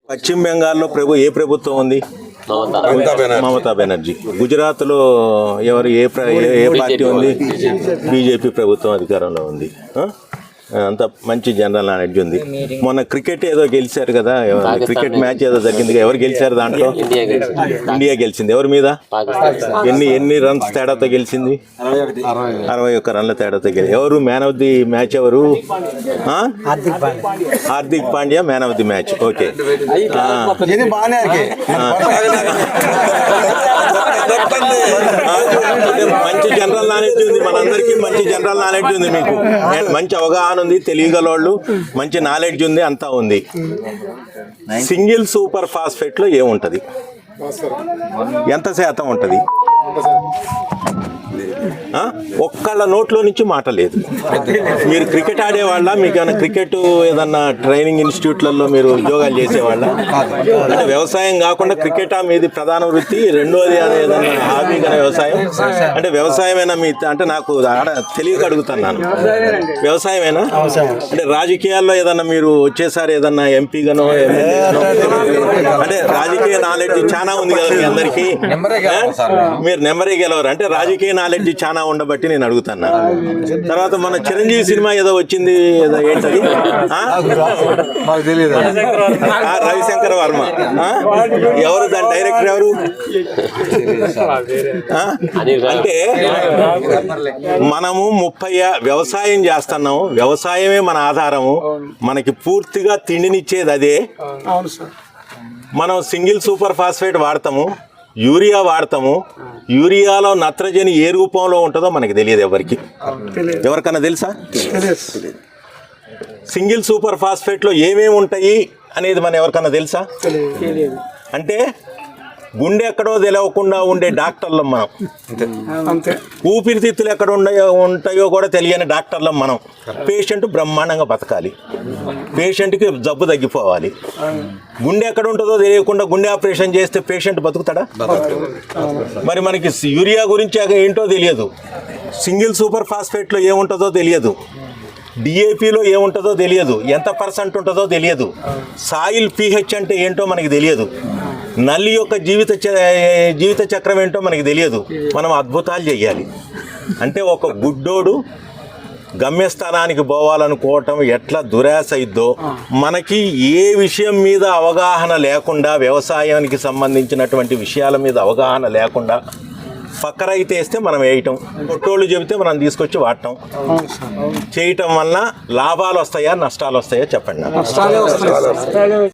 పశ్చిమ బెంగాల్లో ఏ ప్రభుత్వం ఉంది? మమతా బెనర్జీ. గుజరాత్లో ఎవరు ఏ పార్టీ ఉంది? బీజేపీ ప్రభుత్వం అధికారంలో ఉంది. అంత మంచి జనరల్ నాలెడ్జ్ ఉంది. మొన్న క్రికెట్ ఏదో గెలిచారు కదా, క్రికెట్ మ్యాచ్ ఏదో జరిగింది, ఎవరు గెలిచారు దాంట్లో? ఇండియా గెలిచింది. ఎవరి మీద? ఎన్ని రన్స్ తేడాతో గెలిచింది? 61 రన్ల తేడాతో గెలిచింది. ఎవరు మ్యాన్ ఆఫ్ ది మ్యాచ్? ఎవరు? Hardik Pandya man of the match. Okay. మంచి జనరల్ నాలెడ్జ్ ఉంది, మనందరికీ మంచి జనరల్ నాలెడ్జ్ ఉంది. మీకు మంచి అవగాహన ఉంది, తెలియగలవాళ్ళు, మంచి నాలెడ్జ్ ఉంది, అంతా ఉంది. సింగిల్ సూపర్ ఫాస్ఫేట్లో ఏముంటుంది? ఎంత శాతం ఉంటుంది? ఒక్కళ్ళ నోట్లో నుంచి మాట లేదు. మీరు క్రికెట్ ఆడేవాళ్ళ? మీకు ఏమైనా క్రికెట్ ఏదన్నా ట్రైనింగ్ ఇన్స్టిట్యూట్లలో మీరు ఉద్యోగాలు చేసేవాళ్ళ? అంటే వ్యవసాయం కాకుండా క్రికెటా మీది ప్రధాన వృత్తి? రెండోది అది ఏదన్నా హాబీ కానీ వ్యవసాయం? అంటే వ్యవసాయమేనా మీ? అంటే నాకు తెలియక అడుగుతున్నాను. వ్యవసాయమేనా? అంటే రాజకీయాల్లో ఏదన్నా మీరు వచ్చేసారి ఏదన్నా ఎంపీగానో అంటే రాజకీయ నాలెడ్జ్ చాలా ఉంది కదా మీ అందరికీ. మీరు నెంబరే గెలవరు అంటే రాజకీయ నాలెడ్జ్ చాలా ఉండబట్టి నేను అడుగుతున్నా. తర్వాత మన చిరంజీవి సినిమా ఏదో వచ్చింది, ఏంటది? రవిశంకర్ వర్మ. ఎవరు దాని డైరెక్టర్? ఎవరు? అంటే మనము వ్యవసాయం చేస్తున్నాము, వ్యవసాయమే మన ఆధారము, మనకి పూర్తిగా తిండినిచ్చేది అదే. మనం సింగిల్ సూపర్ ఫాస్ఫేట్ వాడతాము, యూరియా వాడతాము. యూరియాలో నత్రజని ఏ రూపంలో ఉంటుందో మనకి తెలియదు ఎవరికి. ఎవరికన్నా తెలుసా? సింగిల్ సూపర్ ఫాస్ఫేట్లో ఏమేమి ఉంటాయి అనేది మన ఎవరికన్నా తెలుసా? అంటే గుండె ఎక్కడో తెలియకుండా ఉండే డాక్టర్లం మనం, ఊపిరితిత్తులు ఎక్కడ ఉంటాయో కూడా తెలియని డాక్టర్లం మనం. పేషెంట్ బ్రహ్మాండంగా బతకాలి, పేషెంట్కి జబ్బు తగ్గిపోవాలి. గుండె ఎక్కడ ఉంటుందో తెలియకుండా గుండె ఆపరేషన్ చేస్తే పేషెంట్ బతుకుతాడా? మరి మనకి యూరియా గురించి ఏంటో తెలియదు, సింగిల్ సూపర్ ఫాస్ఫేట్లో ఏముంటుందో తెలియదు, డిఏపిలో ఏముంటుందో తెలియదు, ఎంత పర్సెంట్ ఉంటుందో తెలియదు, సాయిల్ pH అంటే ఏంటో మనకి తెలియదు, నల్లి యొక్క జీవిత చక్రం ఏంటో మనకి తెలియదు. మనం అద్భుతాలు చెయ్యాలి అంటే ఒక గుడ్డోడు గమ్యస్థానానికి పోవాలనుకోవటం ఎట్లా దురాశ ఇద్దో, మనకి ఏ విషయం మీద అవగాహన లేకుండా, వ్యవసాయానికి సంబంధించినటువంటి విషయాల మీద అవగాహన లేకుండా పక్కరైతే వేస్తే మనం వేయటం, పొట్టోళ్ళు చెబితే మనం తీసుకొచ్చి వాడటం చేయటం వలన లాభాలు వస్తాయా నష్టాలు వస్తాయా చెప్పండి.